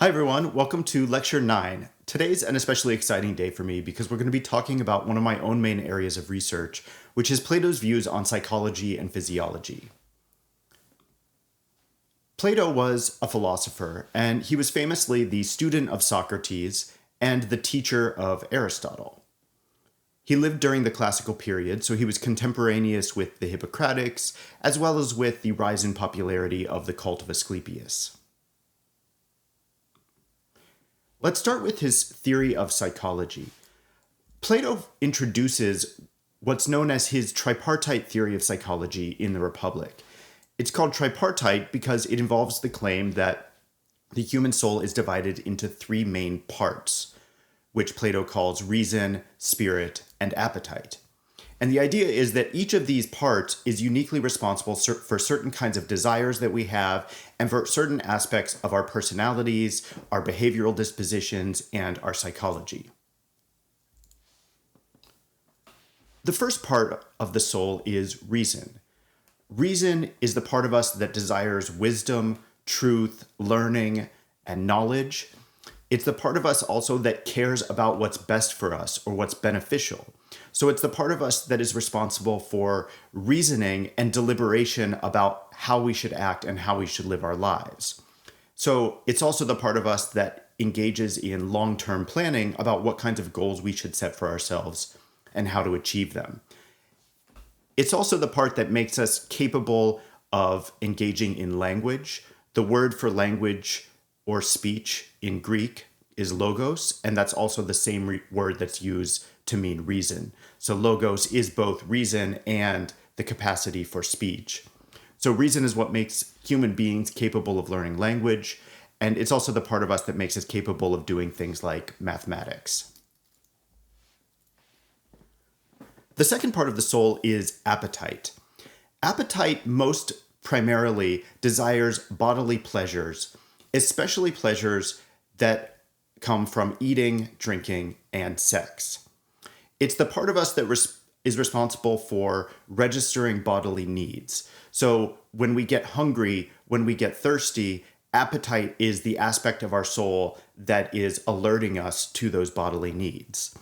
Hi, everyone. Welcome to Lecture 9. Today's an especially exciting day for me because we're going to be talking about one of my own main areas of research, which is Plato's views on psychology and physiology. Plato was a philosopher, and he was famously the student of Socrates and the teacher of Aristotle. He lived during the classical period, so he was contemporaneous with the Hippocratics, as well as with the rise in popularity of the cult of Asclepius. Let's start with his theory of psychology. Plato introduces what's known as his tripartite theory of psychology in the Republic. It's called tripartite because it involves the claim that the human soul is divided into three main parts, which Plato calls reason, spirit, and appetite. And the idea is that each of these parts is uniquely responsible for certain kinds of desires that we have and for certain aspects of our personalities, our behavioral dispositions, and our psychology. The first part of the soul is reason. Reason is the part of us that desires wisdom, truth, learning, and knowledge. It's the part of us also that cares about what's best for us or what's beneficial. So it's the part of us that is responsible for reasoning and deliberation about how we should act and how we should live our lives. So it's also the part of us that engages in long-term planning about what kinds of goals we should set for ourselves and how to achieve them. It's also the part that makes us capable of engaging in language. The word for language or speech in Greek is logos, and that's also the same word that's used to mean reason. So logos is both reason and the capacity for speech. So reason is what makes human beings capable of learning language, and it's also the part of us that makes us capable of doing things like mathematics. The second part of the soul is appetite. Appetite most primarily desires bodily pleasures, especially pleasures that come from eating, drinking, and sex. It's the part of us that is responsible for registering bodily needs. So when we get hungry, when we get thirsty, appetite is the aspect of our soul that is alerting us to those bodily needs.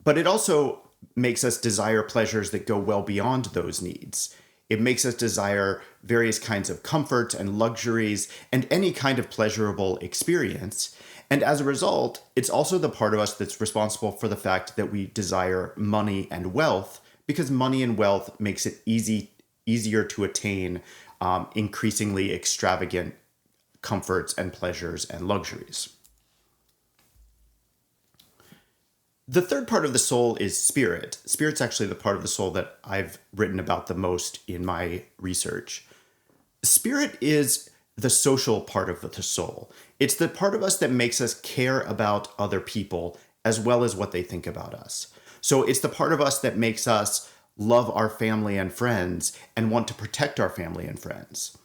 But it also makes us desire pleasures that go well beyond those needs. It makes us desire various kinds of comforts and luxuries and any kind of pleasurable experience. And as a result, it's also the part of us that's responsible for the fact that we desire money and wealth, because money and wealth makes it easier to attain increasingly extravagant comforts and pleasures and luxuries. The third part of the soul is spirit. Spirit's actually the part of the soul that I've written about the most in my research. Spirit is the social part of the soul. It's the part of us that makes us care about other people as well as what they think about us. So it's the part of us that makes us love our family and friends and want to protect our family and friends.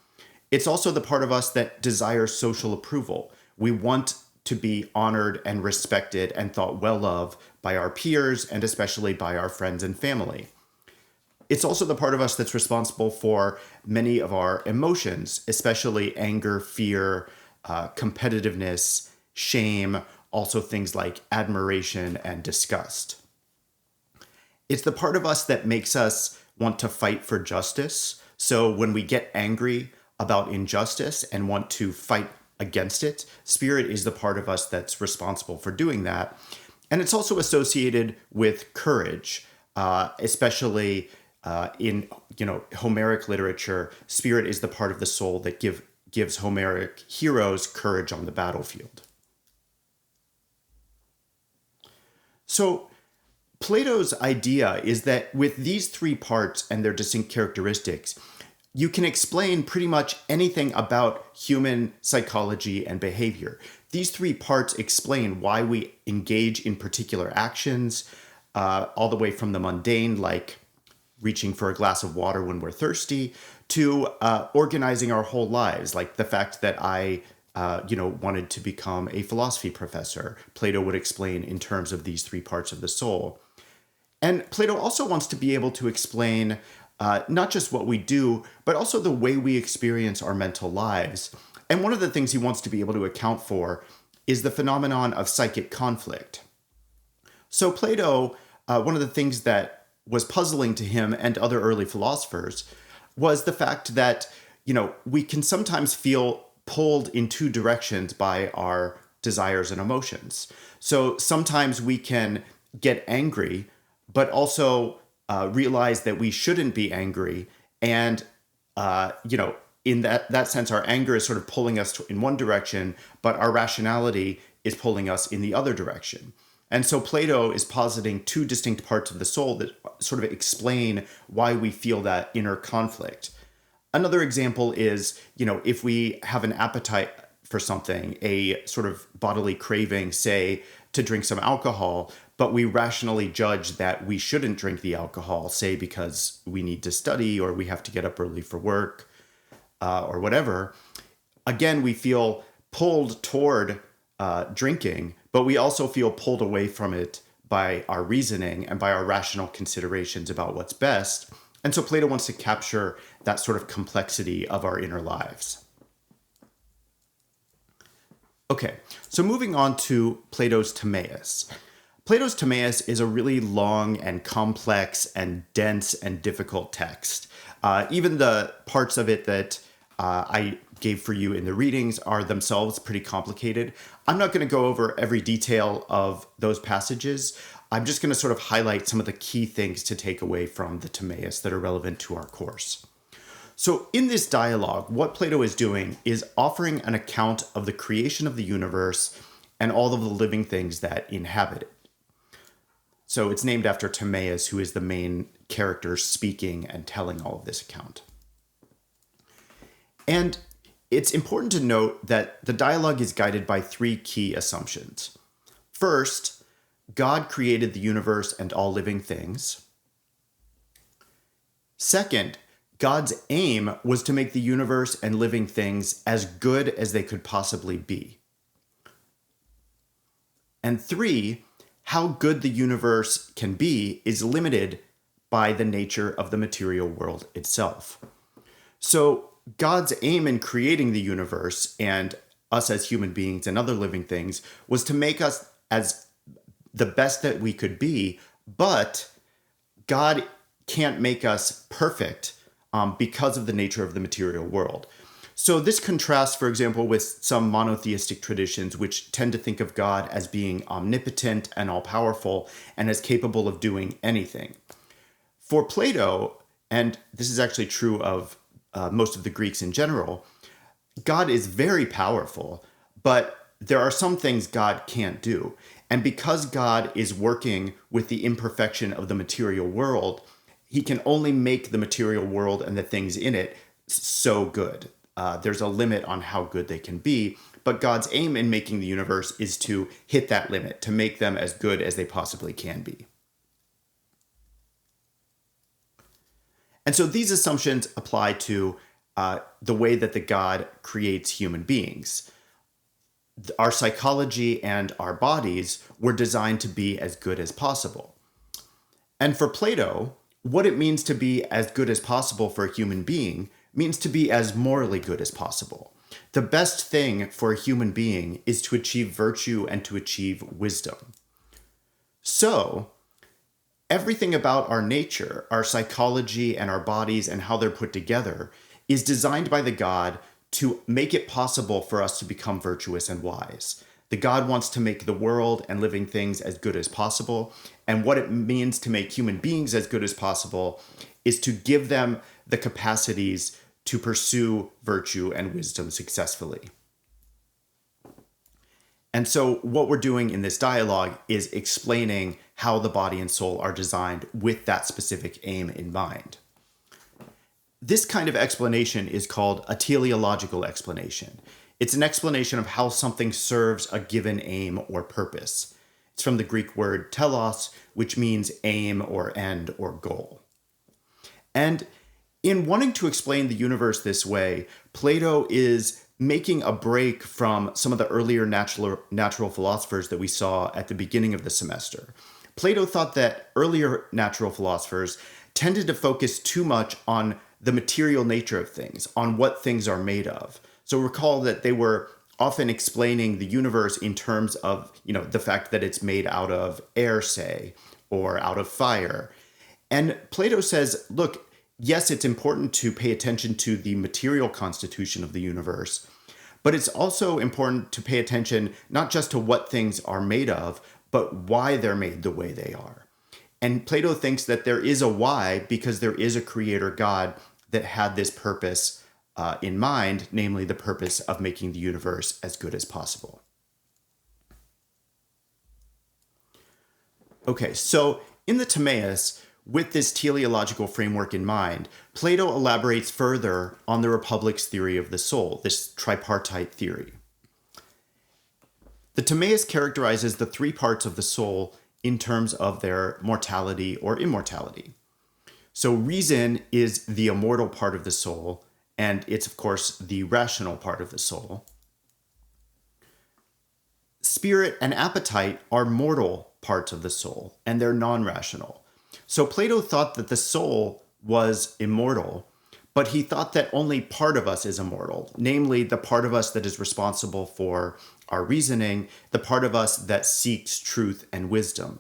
It's also the part of us that desires social approval. We want to be honored and respected and thought well of by our peers and especially by our friends and family. It's also the part of us that's responsible for many of our emotions, especially anger, fear, competitiveness, shame, also things like admiration and disgust. It's the part of us that makes us want to fight for justice. So when we get angry about injustice and want to fight against it, spirit is the part of us that's responsible for doing that. And it's also associated with courage, especially in Homeric literature. Spirit is the part of the soul that gives Homeric heroes courage on the battlefield. So Plato's idea is that with these three parts and their distinct characteristics, you can explain pretty much anything about human psychology and behavior. These three parts explain why we engage in particular actions, all the way from the mundane, like reaching for a glass of water when we're thirsty, to organizing our whole lives, like the fact that I wanted to become a philosophy professor. Plato would explain in terms of these three parts of the soul. And Plato also wants to be able to explain not just what we do, but also the way we experience our mental lives. And one of the things he wants to be able to account for is the phenomenon of psychic conflict. So Plato, one of the things that was puzzling to him and other early philosophers was the fact that, we can sometimes feel pulled in two directions by our desires and emotions. So sometimes we can get angry, but also realize that we shouldn't be angry. And, in that sense, our anger is sort of pulling us in one direction, but our rationality is pulling us in the other direction. And so Plato is positing two distinct parts of the soul that sort of explain why we feel that inner conflict. Another example is, if we have an appetite for something, a sort of bodily craving, say, to drink some alcohol, but we rationally judge that we shouldn't drink the alcohol, say, because we need to study or we have to get up early for work or whatever. Again, we feel pulled toward drinking, but we also feel pulled away from it by our reasoning and by our rational considerations about what's best. And so Plato wants to capture that sort of complexity of our inner lives. Okay, so moving on to Plato's Timaeus. Plato's Timaeus is a really long and complex and dense and difficult text. Even the parts of it that I gave for you in the readings are themselves pretty complicated. I'm not going to go over every detail of those passages. I'm just going to sort of highlight some of the key things to take away from the Timaeus that are relevant to our course. So in this dialogue, what Plato is doing is offering an account of the creation of the universe and all of the living things that inhabit it. So it's named after Timaeus, who is the main character speaking and telling all of this account. And it's important to note that the dialogue is guided by three key assumptions. First, God created the universe and all living things. Second, God's aim was to make the universe and living things as good as they could possibly be. And three, how good the universe can be is limited by the nature of the material world itself. So God's aim in creating the universe and us as human beings and other living things was to make us as the best that we could be, but God can't make us perfect because of the nature of the material world. So this contrasts, for example, with some monotheistic traditions which tend to think of God as being omnipotent and all-powerful and as capable of doing anything. For Plato, and this is actually true of most of the Greeks in general, God is very powerful, but there are some things God can't do. And because God is working with the imperfection of the material world, he can only make the material world and the things in it so good. There's a limit on how good they can be, but God's aim in making the universe is to hit that limit, to make them as good as they possibly can be. And so these assumptions apply to the way that the God creates human beings. Our psychology and our bodies were designed to be as good as possible. And for Plato, what it means to be as good as possible for a human being means to be as morally good as possible. The best thing for a human being is to achieve virtue and to achieve wisdom. So, everything about our nature, our psychology and our bodies and how they're put together is designed by the God to make it possible for us to become virtuous and wise. The God wants to make the world and living things as good as possible. And what it means to make human beings as good as possible is to give them the capacities to pursue virtue and wisdom successfully. And so what we're doing in this dialogue is explaining how the body and soul are designed with that specific aim in mind. This kind of explanation is called a teleological explanation. It's an explanation of how something serves a given aim or purpose. It's from the Greek word telos, which means aim or end or goal. And in wanting to explain the universe this way, Plato is making a break from some of the earlier natural philosophers that we saw at the beginning of the semester. Plato thought that earlier natural philosophers tended to focus too much on the material nature of things, on what things are made of. So recall that they were often explaining the universe in terms of, the fact that it's made out of air, say, or out of fire. And Plato says, look, yes, it's important to pay attention to the material constitution of the universe, but it's also important to pay attention not just to what things are made of, but why they're made the way they are. And Plato thinks that there is a why because there is a creator God that had this purpose in mind, namely the purpose of making the universe as good as possible. Okay, so in the Timaeus, with this teleological framework in mind, Plato elaborates further on the Republic's theory of the soul, this tripartite theory. The Timaeus characterizes the three parts of the soul in terms of their mortality or immortality. So reason is the immortal part of the soul, and it's, of course, the rational part of the soul. Spirit and appetite are mortal parts of the soul, and they're non-rational. So Plato thought that the soul was immortal, but he thought that only part of us is immortal, namely the part of us that is responsible for our reasoning, the part of us that seeks truth and wisdom.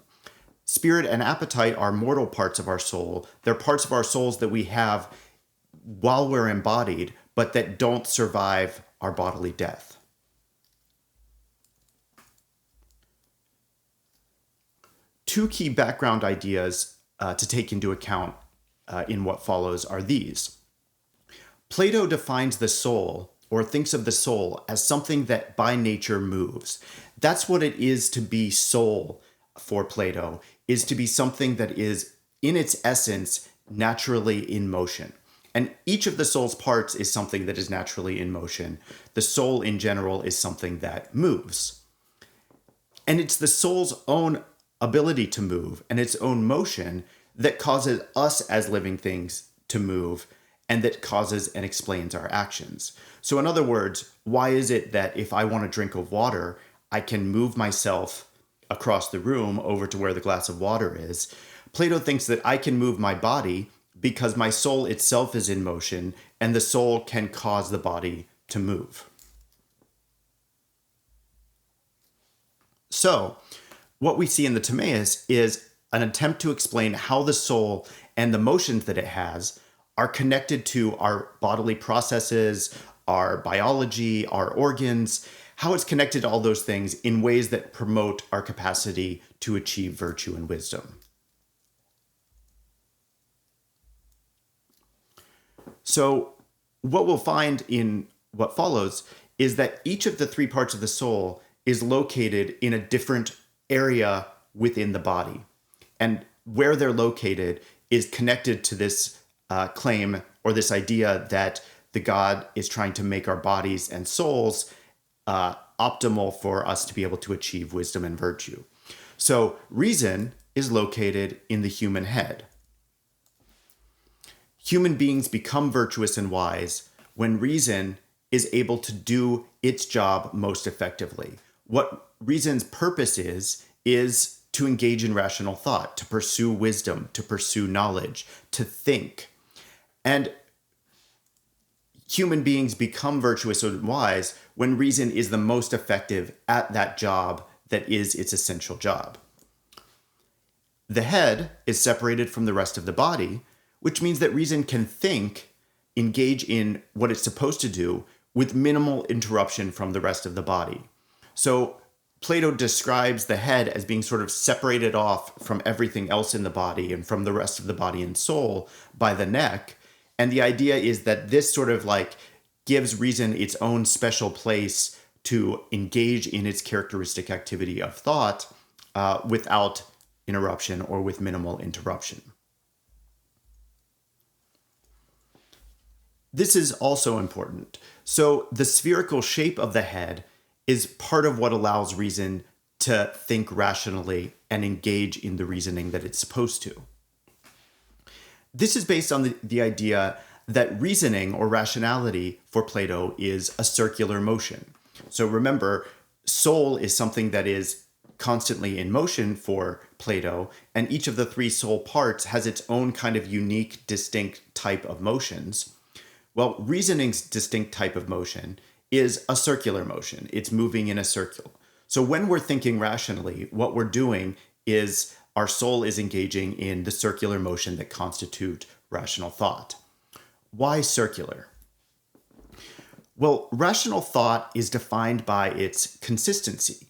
Spirit and appetite are mortal parts of our soul. They're parts of our souls that we have while we're embodied, but that don't survive our bodily death. Two key background ideas to take into account in what follows are these. Plato defines the soul, or thinks of the soul, as something that by nature moves. That's what it is to be soul for Plato, is to be something that is, in its essence, naturally in motion. And each of the soul's parts is something that is naturally in motion. The soul in general is something that moves. And it's the soul's own ability to move and its own motion that causes us as living things to move and that causes and explains our actions. So in other words, why is it that if I want a drink of water, I can move myself across the room over to where the glass of water is? Plato thinks that I can move my body because my soul itself is in motion, and the soul can cause the body to move. So, what we see in the Timaeus is an attempt to explain how the soul and the motions that it has are connected to our bodily processes, our biology, our organs, how it's connected to all those things in ways that promote our capacity to achieve virtue and wisdom. So what we'll find in what follows is that each of the three parts of the soul is located in a different area within the body. And where they're located is connected to this claim or this idea that the God is trying to make our bodies and souls optimal for us to be able to achieve wisdom and virtue. So reason is located in the human head. Human beings become virtuous and wise when reason is able to do its job most effectively. What reason's purpose is to engage in rational thought, to pursue wisdom, to pursue knowledge, to think. And human beings become virtuous and wise when reason is the most effective at that job that is its essential job. The head is separated from the rest of the body, which means that reason can think, engage in what it's supposed to do with minimal interruption from the rest of the body. So Plato describes the head as being sort of separated off from everything else in the body and from the rest of the body and soul by the neck. And the idea is that this sort of gives reason its own special place to engage in its characteristic activity of thought without interruption or with minimal interruption. This is also important. So the spherical shape of the head is part of what allows reason to think rationally and engage in the reasoning that it's supposed to. This is based on the idea that reasoning or rationality for Plato is a circular motion. So remember, soul is something that is constantly in motion for Plato, and each of the three soul parts has its own kind of unique, distinct type of motions. Well, reasoning's distinct type of motion is a circular motion. It's moving in a circle. So when we're thinking rationally, what we're doing is our soul is engaging in the circular motion that constitute rational thought. Why circular? Well, rational thought is defined by its consistency.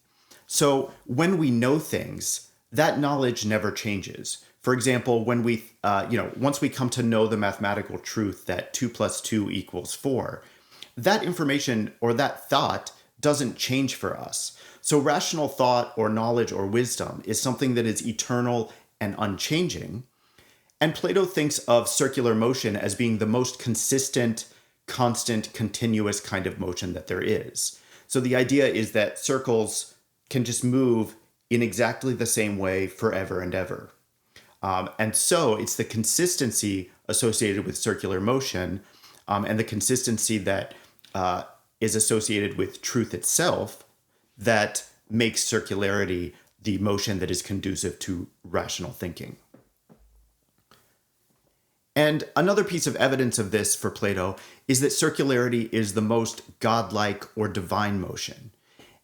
So when we know things, that knowledge never changes. For example, when once we come to know the mathematical truth that 2 plus 2 equals 4, that information or that thought doesn't change for us. So rational thought or knowledge or wisdom is something that is eternal and unchanging. And Plato thinks of circular motion as being the most consistent, constant, continuous kind of motion that there is. So the idea is that circles can just move in exactly the same way forever and ever. And so it's the consistency associated with circular motion and the consistency that is associated with truth itself that makes circularity the motion that is conducive to rational thinking. And another piece of evidence of this for Plato is that circularity is the most godlike or divine motion.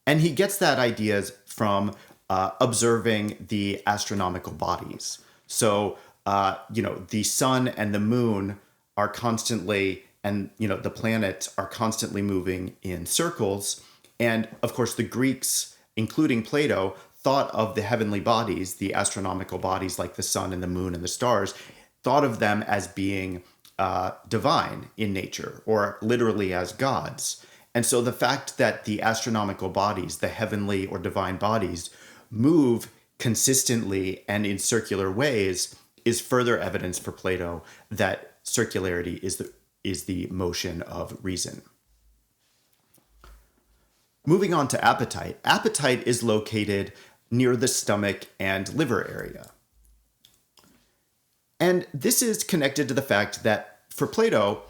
And he gets that idea from observing the astronomical bodies. So, the sun and the moon are constantly, and, the planets are constantly moving in circles. And of course, the Greeks, including Plato, thought of the heavenly bodies, the astronomical bodies like the sun and the moon and the stars, thought of them as being divine in nature, or literally as gods. And so the fact that the astronomical bodies, the heavenly or divine bodies, move consistently and in circular ways is further evidence for Plato that circularity is the motion of reason. Moving on to appetite. Appetite is located near the stomach and liver area. And this is connected to the fact that for Plato,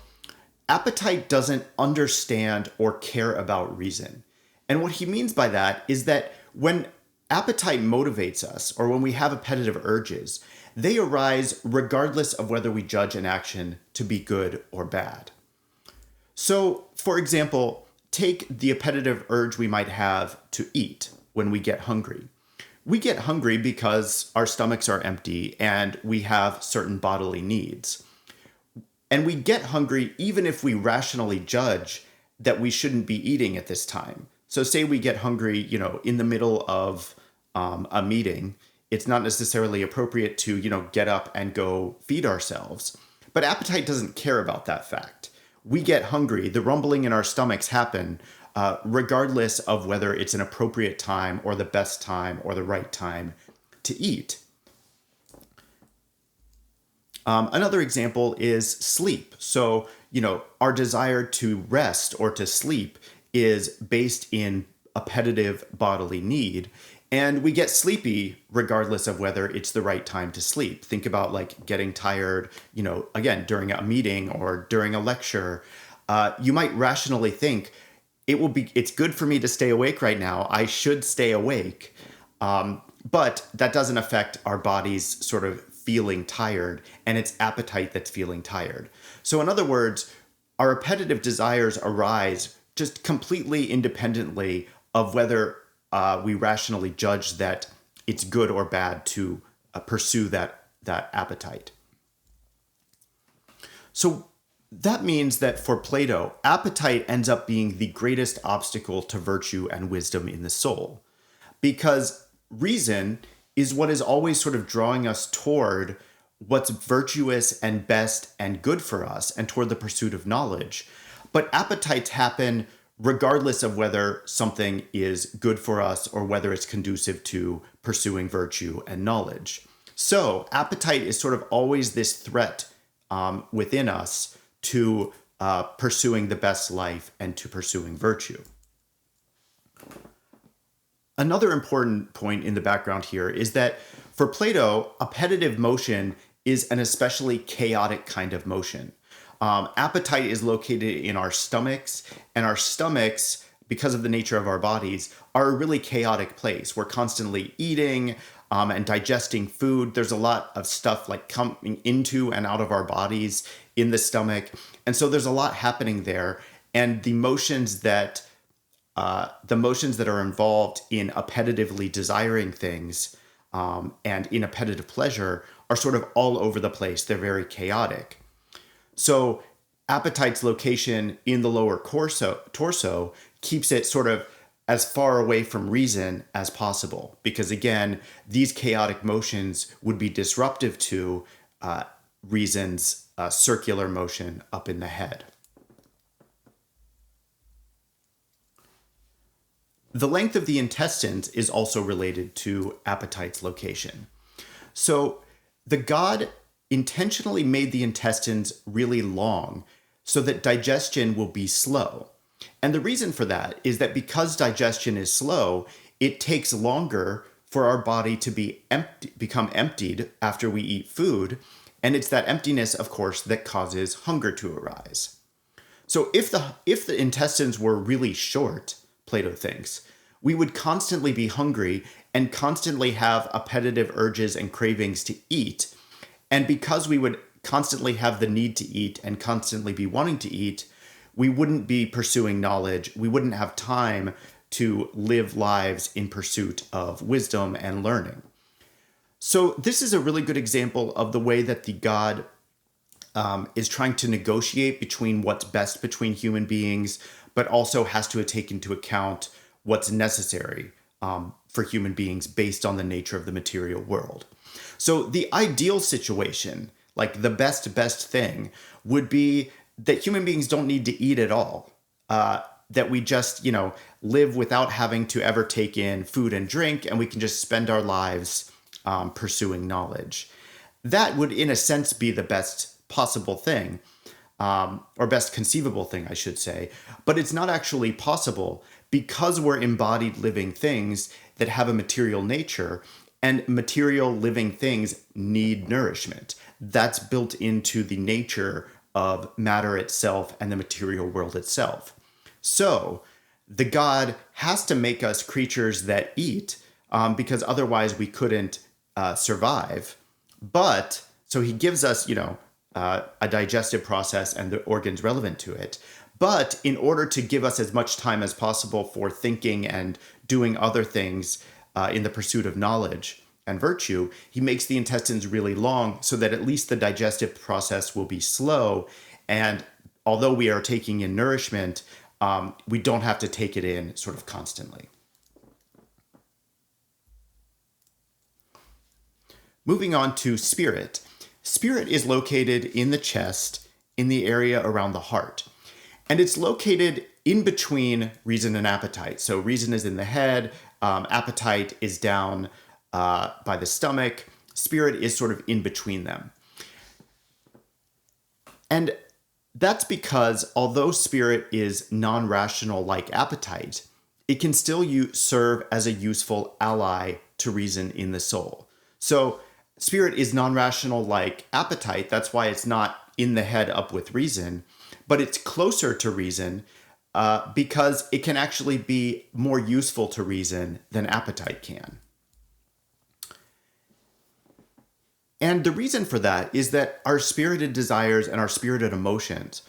appetite doesn't understand or care about reason. And what he means by that is that when appetite motivates us, or when we have appetitive urges, they arise regardless of whether we judge an action to be good or bad. So, for example, take the appetitive urge we might have to eat when we get hungry. We get hungry because our stomachs are empty and we have certain bodily needs. And we get hungry even if we rationally judge that we shouldn't be eating at this time. So say we get hungry, in the middle of a meeting, it's not necessarily appropriate to, get up and go feed ourselves. But appetite doesn't care about that fact. We get hungry, the rumbling in our stomachs happen, regardless of whether it's an appropriate time or the best time or the right time to eat. Another example is sleep. So, our desire to rest or to sleep is based in appetitive bodily need. And we get sleepy regardless of whether it's the right time to sleep. Think about like getting tired, again, during a meeting or during a lecture. You might rationally think it's good for me to stay awake right now. I should stay awake. But that doesn't affect our body's sort of feeling tired, and it's appetite that's feeling tired. So in other words, our appetitive desires arise just completely independently of whether we rationally judge that it's good or bad to pursue that appetite. So that means that for Plato, appetite ends up being the greatest obstacle to virtue and wisdom in the soul, because reason is what is always sort of drawing us toward what's virtuous and best and good for us and toward the pursuit of knowledge. But appetites happen regardless of whether something is good for us or whether it's conducive to pursuing virtue and knowledge. So appetite is sort of always this threat within us to pursuing the best life and to pursuing virtue. Another important point in the background here is that for Plato, appetitive motion is an especially chaotic kind of motion. Appetite is located in our stomachs, and our stomachs, because of the nature of our bodies, are a really chaotic place. We're constantly eating and digesting food. There's a lot of stuff like coming into and out of our bodies in the stomach. And so there's a lot happening there. And the motions that are involved in appetitively desiring things and in appetitive pleasure are sort of all over the place. They're very chaotic. So appetite's location in the lower torso keeps it sort of as far away from reason as possible, because again, these chaotic motions would be disruptive to reason's circular motion up in the head. The length of the intestines is also related to appetite's location. So the god intentionally made the intestines really long so that digestion will be slow. And the reason for that is that because digestion is slow, it takes longer for our body to become emptied after we eat food. And it's that emptiness, of course, that causes hunger to arise. So if the intestines were really short, Plato thinks, we would constantly be hungry and constantly have appetitive urges and cravings to eat. And because we would constantly have the need to eat and constantly be wanting to eat, we wouldn't be pursuing knowledge. We wouldn't have time to live lives in pursuit of wisdom and learning. So this is a really good example of the way that the god is trying to negotiate between what's best between human beings, but also has to take into account what's necessary for human beings based on the nature of the material world. So the ideal situation, like the best thing, would be that human beings don't need to eat at all. That we just, live without having to ever take in food and drink, and we can just spend our lives pursuing knowledge. That would, in a sense, be the best possible thing, or best conceivable thing, I should say. But it's not actually possible because we're embodied living things that have a material nature, and material living things need nourishment. That's built into the nature of matter itself and the material world itself. So the god has to make us creatures that eat because otherwise we couldn't survive. But so he gives us, a digestive process and the organs relevant to it. But in order to give us as much time as possible for thinking and doing other things in the pursuit of knowledge and virtue, he makes the intestines really long so that at least the digestive process will be slow. And although we are taking in nourishment, we don't have to take it in sort of constantly. Moving on to spirit. Spirit is located in the chest, in the area around the heart. And it's located in between reason and appetite. So reason is in the head, appetite is down by the stomach, spirit is sort of in between them. And that's because although spirit is non-rational like appetite, it can still serve as a useful ally to reason in the soul. So spirit is non-rational like appetite. That's why it's not in the head up with reason, but it's closer to reason because it can actually be more useful to reason than appetite can. And the reason for that is that our spirited desires and our spirited emotions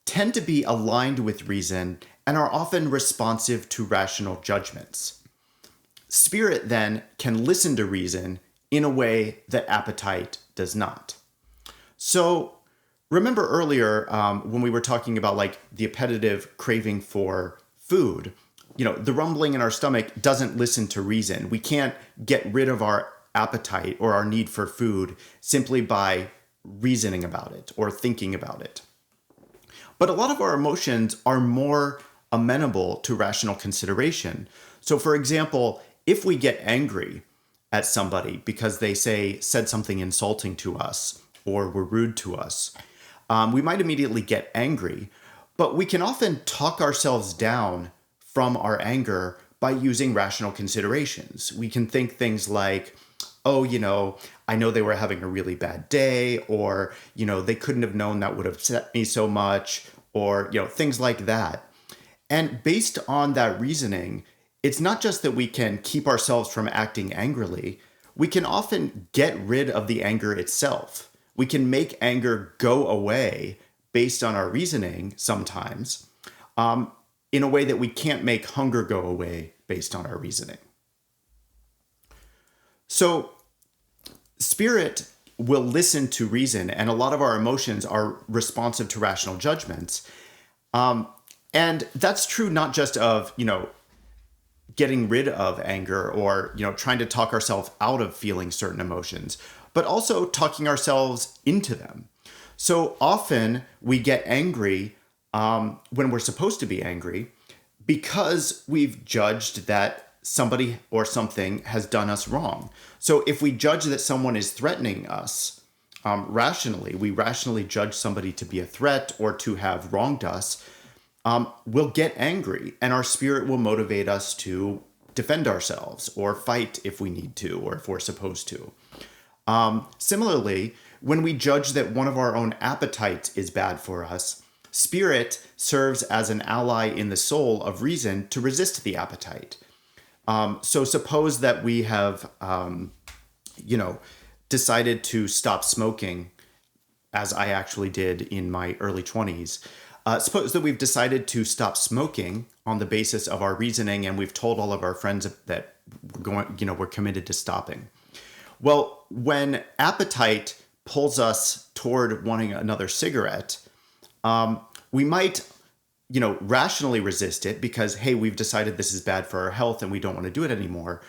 tend to be aligned with reason and are often responsive to rational judgments. Spirit then can listen to reason in a way that appetite does not. So remember earlier when we were talking about like the appetitive craving for food, the rumbling in our stomach doesn't listen to reason. We can't get rid of our appetite or our need for food simply by reasoning about it or thinking about it. But a lot of our emotions are more amenable to rational consideration. So for example, if we get angry at somebody because they said something insulting to us or were rude to us, we might immediately get angry, but we can often talk ourselves down from our anger by using rational considerations. We can think things like, I know they were having a really bad day, or, they couldn't have known that would have upset me so much, or, things like that. And based on that reasoning, it's not just that we can keep ourselves from acting angrily, we can often get rid of the anger itself. We can make anger go away based on our reasoning sometimes, in a way that we can't make hunger go away based on our reasoning. So spirit will listen to reason, and a lot of our emotions are responsive to rational judgments. And that's true not just of, getting rid of anger or, trying to talk ourselves out of feeling certain emotions, but also talking ourselves into them. So often we get angry when we're supposed to be angry because we've judged that somebody or something has done us wrong. So if we judge that someone is threatening us rationally, we rationally judge somebody to be a threat or to have wronged us, we'll get angry, and our spirit will motivate us to defend ourselves or fight if we need to or if we're supposed to. Similarly, when we judge that one of our own appetites is bad for us, spirit serves as an ally in the soul of reason to resist the appetite. So suppose that we have, decided to stop smoking, as I actually did in my early 20s. Suppose that we've decided to stop smoking on the basis of our reasoning, and we've told all of our friends that we're committed to stopping. Well, when appetite pulls us toward wanting another cigarette, we might, rationally resist it because, hey, we've decided this is bad for our health and we don't want to do it anymore.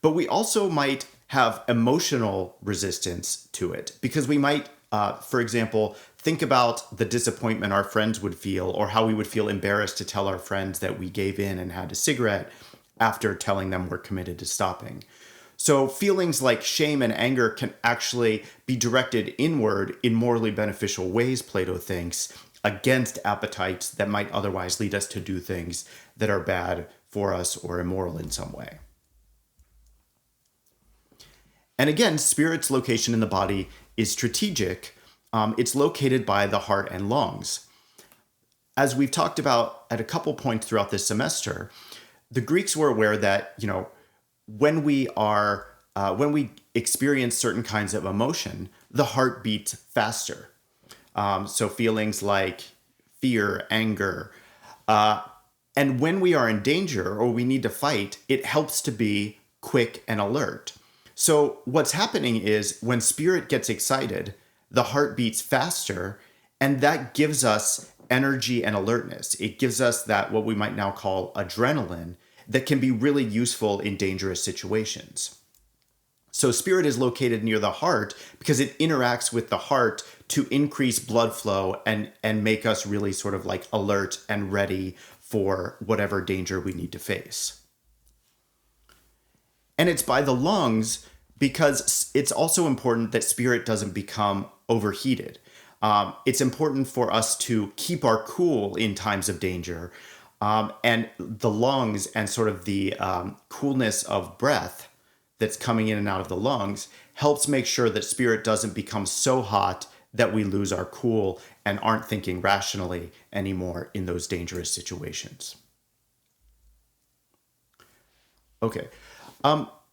But we also might have emotional resistance to it because we might, for example, think about the disappointment our friends would feel or how we would feel embarrassed to tell our friends that we gave in and had a cigarette after telling them we're committed to stopping. So feelings like shame and anger can actually be directed inward in morally beneficial ways, Plato thinks, against appetites that might otherwise lead us to do things that are bad for us or immoral in some way. And again, spirit's location in the body is strategic. It's located by the heart and lungs. As we've talked about at a couple points throughout this semester, the Greeks were aware that, when we experience certain kinds of emotion, the heart beats faster. So feelings like fear, anger, and when we are in danger or we need to fight, it helps to be quick and alert. So what's happening is when spirit gets excited, the heart beats faster, and that gives us energy and alertness. It gives us that what we might now call adrenaline that can be really useful in dangerous situations. So spirit is located near the heart because it interacts with the heart to increase blood flow and make us really sort of like alert and ready for whatever danger we need to face. And it's by the lungs because it's also important that spirit doesn't become overheated. It's important for us to keep our cool in times of danger. And the lungs and sort of the coolness of breath that's coming in and out of the lungs helps make sure that spirit doesn't become so hot that we lose our cool and aren't thinking rationally anymore in those dangerous situations. Okay.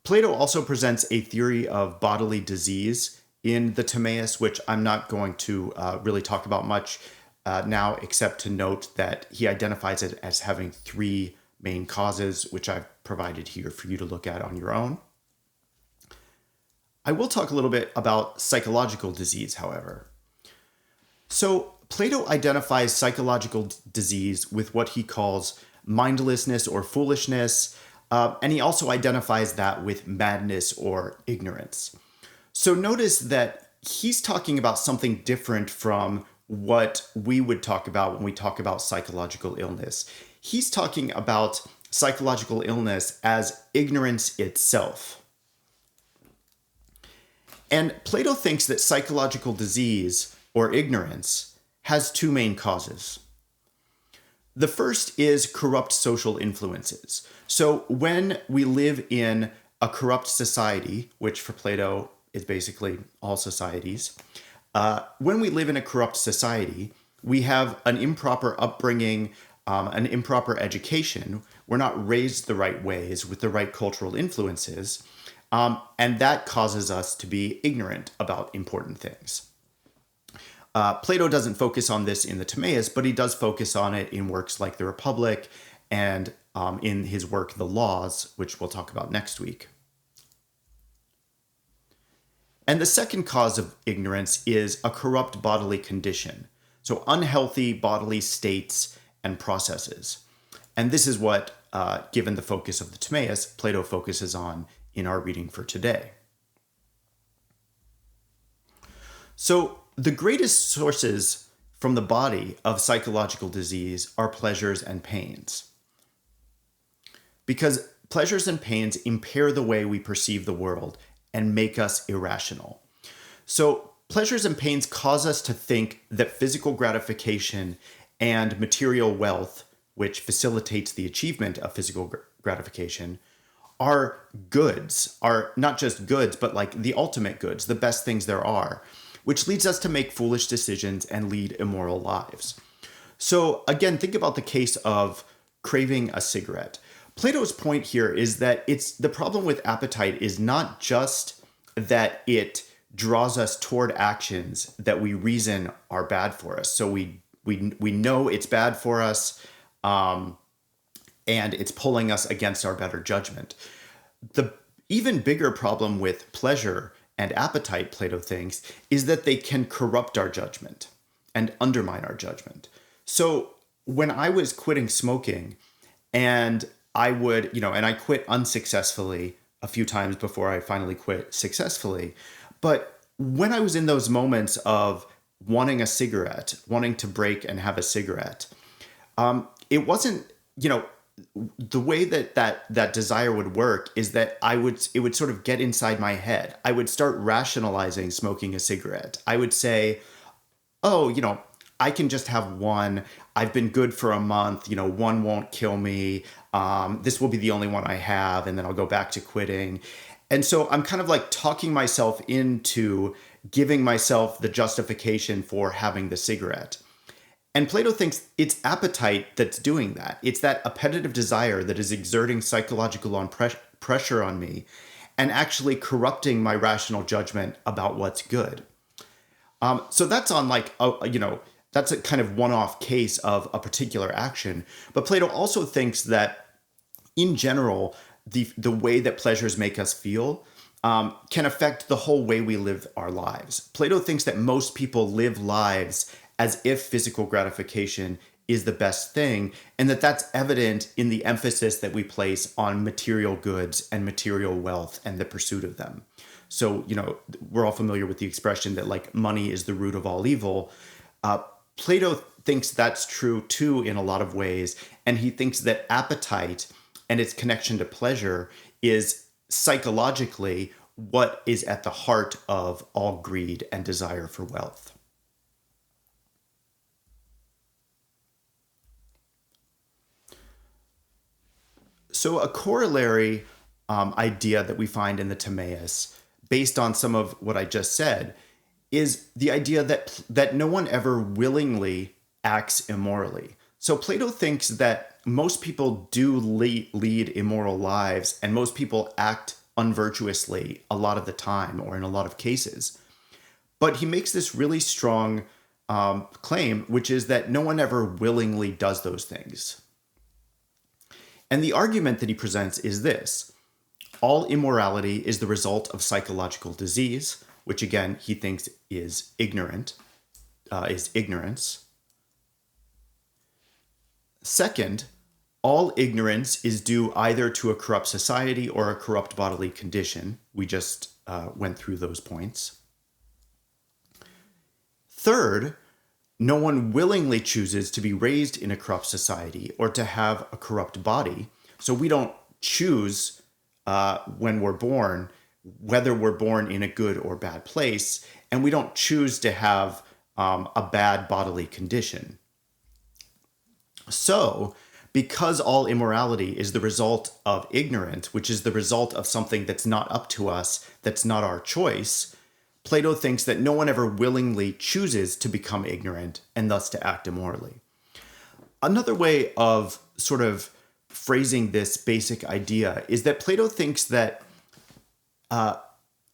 Plato also presents a theory of bodily disease in the Timaeus, which I'm not going to really talk about much now, except to note that he identifies it as having three main causes, which I've provided here for you to look at on your own. I will talk a little bit about psychological disease, however. So Plato identifies psychological disease with what he calls mindlessness or foolishness, and he also identifies that with madness or ignorance. So notice that he's talking about something different from what we would talk about when we talk about psychological illness. He's talking about psychological illness as ignorance itself. And Plato thinks that psychological disease or ignorance has two main causes. The first is corrupt social influences. So when we live in a corrupt society, which for Plato is basically all societies, when we live in a corrupt society, we have an improper upbringing, an improper education. We're not raised the right ways with the right cultural influences, and that causes us to be ignorant about important things. Plato doesn't focus on this in the Timaeus, but he does focus on it in works like the Republic and in his work, The Laws, which we'll talk about next week. And the second cause of ignorance is a corrupt bodily condition. So unhealthy bodily states and processes. And this is what, given the focus of the Timaeus, Plato focuses on in our reading for today. So the greatest sources from the body of psychological disease are pleasures and pains. Because pleasures and pains impair the way we perceive the world and make us irrational. So pleasures and pains cause us to think that physical gratification and material wealth, which facilitates the achievement of physical gratification, are goods, are not just goods, but like the ultimate goods, the best things there are, which leads us to make foolish decisions and lead immoral lives. So again, think about the case of craving a cigarette. Plato's point here is that the problem with appetite is not just that it draws us toward actions that we reason are bad for us. So we know it's bad for us, and it's pulling us against our better judgment. The even bigger problem with pleasure and appetite, Plato thinks, is that they can corrupt our judgment and undermine our judgment. So when I was quitting smoking, and I would, and I quit unsuccessfully a few times before I finally quit successfully. But when I was in those moments of wanting a cigarette, wanting to break and have a cigarette, it wasn't, the way that desire would work is that it would sort of get inside my head. I would start rationalizing smoking a cigarette. I would say, oh, I can just have one. I've been good for a month. One won't kill me. This will be the only one I have, and then I'll go back to quitting. And so I'm kind of like talking myself into giving myself the justification for having the cigarette. And Plato thinks it's appetite that's doing that. It's that appetitive desire that is exerting psychological pressure on me and actually corrupting my rational judgment about what's good. So that's on that's a kind of one-off case of a particular action. But Plato also thinks that in general, the way that pleasures make us feel can affect the whole way we live our lives. Plato thinks that most people live lives as if physical gratification is the best thing, and that's evident in the emphasis that we place on material goods and material wealth and the pursuit of them. So, we're all familiar with the expression that like money is the root of all evil. Plato thinks that's true too in a lot of ways, and he thinks that appetite and its connection to pleasure is psychologically what is at the heart of all greed and desire for wealth. So a corollary idea that we find in the Timaeus, based on some of what I just said, is the idea that no one ever willingly acts immorally. So Plato thinks that most people do lead immoral lives, and most people act unvirtuously a lot of the time or in a lot of cases. But he makes this really strong claim, which is that no one ever willingly does those things. And the argument that he presents is this: all immorality is the result of psychological disease, which again he thinks is ignorance. Second, all ignorance is due either to a corrupt society or a corrupt bodily condition. We just went through those points. Third, no one willingly chooses to be raised in a corrupt society or to have a corrupt body. So we don't choose when we're born whether we're born in a good or bad place, and we don't choose to have a bad bodily condition. So, because all immorality is the result of ignorance, which is the result of something that's not up to us, that's not our choice, Plato thinks that no one ever willingly chooses to become ignorant and thus to act immorally. Another way of sort of phrasing this basic idea is that Plato thinks that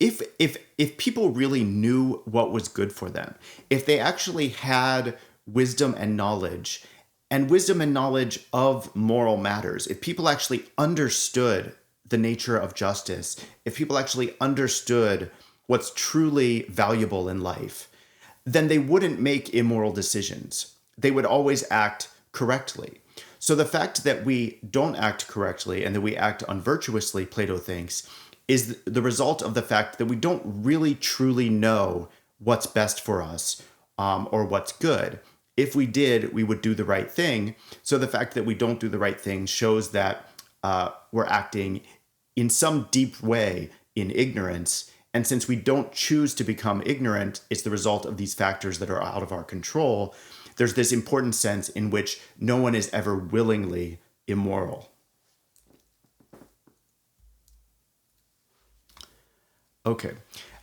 if people really knew what was good for them, if they actually had wisdom and knowledge, and wisdom and knowledge of moral matters, if people actually understood the nature of justice, if people actually understood what's truly valuable in life, then they wouldn't make immoral decisions. They would always act correctly. So the fact that we don't act correctly and that we act unvirtuously, Plato thinks, is the result of the fact that we don't really truly know what's best for us, or what's good. If we did, we would do the right thing. So the fact that we don't do the right thing shows that we're acting in some deep way in ignorance. And since we don't choose to become ignorant, it's the result of these factors that are out of our control. There's this important sense in which no one is ever willingly immoral. Okay.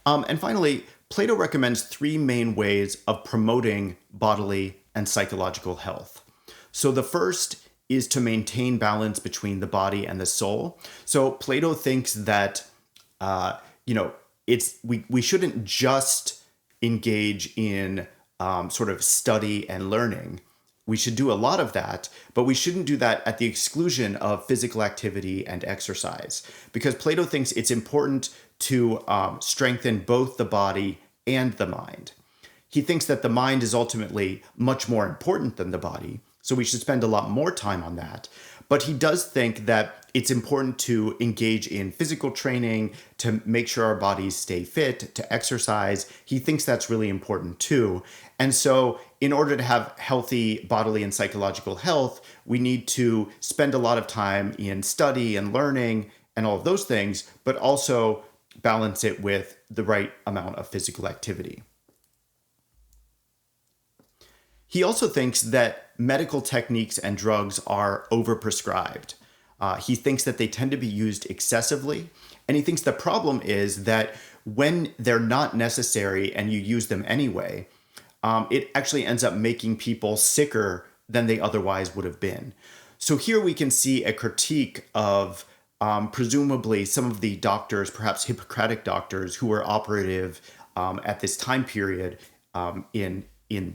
And finally, Plato recommends three main ways of promoting bodily and psychological health. So the first is to maintain balance between the body and the soul. So Plato thinks that, we shouldn't just engage in sort of study and learning. We should do a lot of that, but we shouldn't do that at the exclusion of physical activity and exercise, because Plato thinks it's important to strengthen both the body and the mind. He thinks that the mind is ultimately much more important than the body, so we should spend a lot more time on that. But he does think that it's important to engage in physical training, to make sure our bodies stay fit, to exercise. He thinks that's really important too. And so in order to have healthy bodily and psychological health, we need to spend a lot of time in study and learning and all of those things, but also balance it with the right amount of physical activity. He also thinks that medical techniques and drugs are overprescribed. He thinks that they tend to be used excessively, and he thinks the problem is that when they're not necessary and you use them anyway, it actually ends up making people sicker than they otherwise would have been. So here we can see a critique of presumably some of the doctors, perhaps Hippocratic doctors, who were operative at this time period in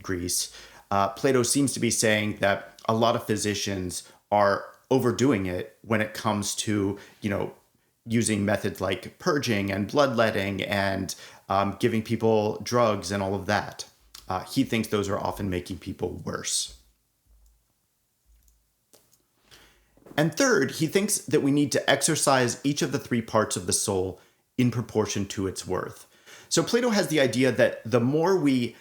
Greece. Plato seems to be saying that a lot of physicians are overdoing it when it comes to, using methods like purging and bloodletting and giving people drugs and all of that. He thinks those are often making people worse. And third, he thinks that we need to exercise each of the three parts of the soul in proportion to its worth. So Plato has the idea that the more we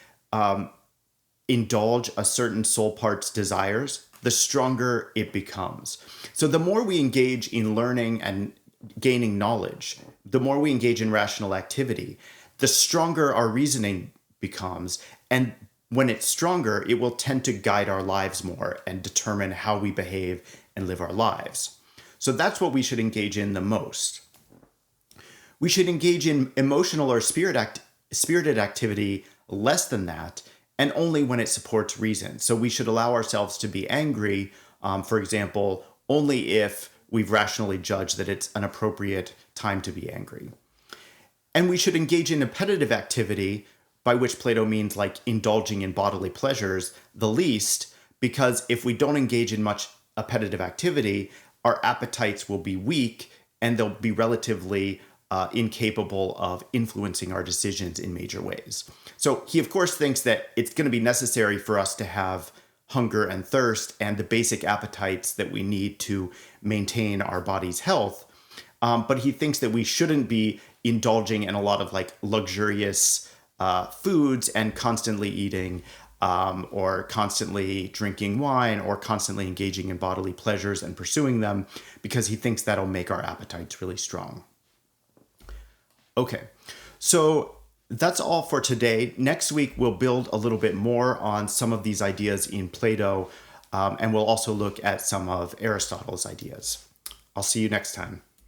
indulge a certain soul part's desires, the stronger it becomes. So the more we engage in learning and gaining knowledge, the more we engage in rational activity, the stronger our reasoning becomes. And when it's stronger, it will tend to guide our lives more and determine how we behave and live our lives. So that's what we should engage in the most. We should engage in emotional or spirited activity less than that, and only when it supports reason. So we should allow ourselves to be angry, for example, only if we've rationally judged that it's an appropriate time to be angry. And we should engage in appetitive activity, by which Plato means like indulging in bodily pleasures, the least, because if we don't engage in much appetitive activity, our appetites will be weak and they'll be relatively incapable of influencing our decisions in major ways. So he, of course, thinks that it's going to be necessary for us to have hunger and thirst and the basic appetites that we need to maintain our body's health. But he thinks that we shouldn't be indulging in a lot of like luxurious foods and constantly eating or constantly drinking wine or constantly engaging in bodily pleasures and pursuing them, because he thinks that'll make our appetites really strong. Okay, so that's all for today. Next week, we'll build a little bit more on some of these ideas in Plato, and we'll also look at some of Aristotle's ideas. I'll see you next time.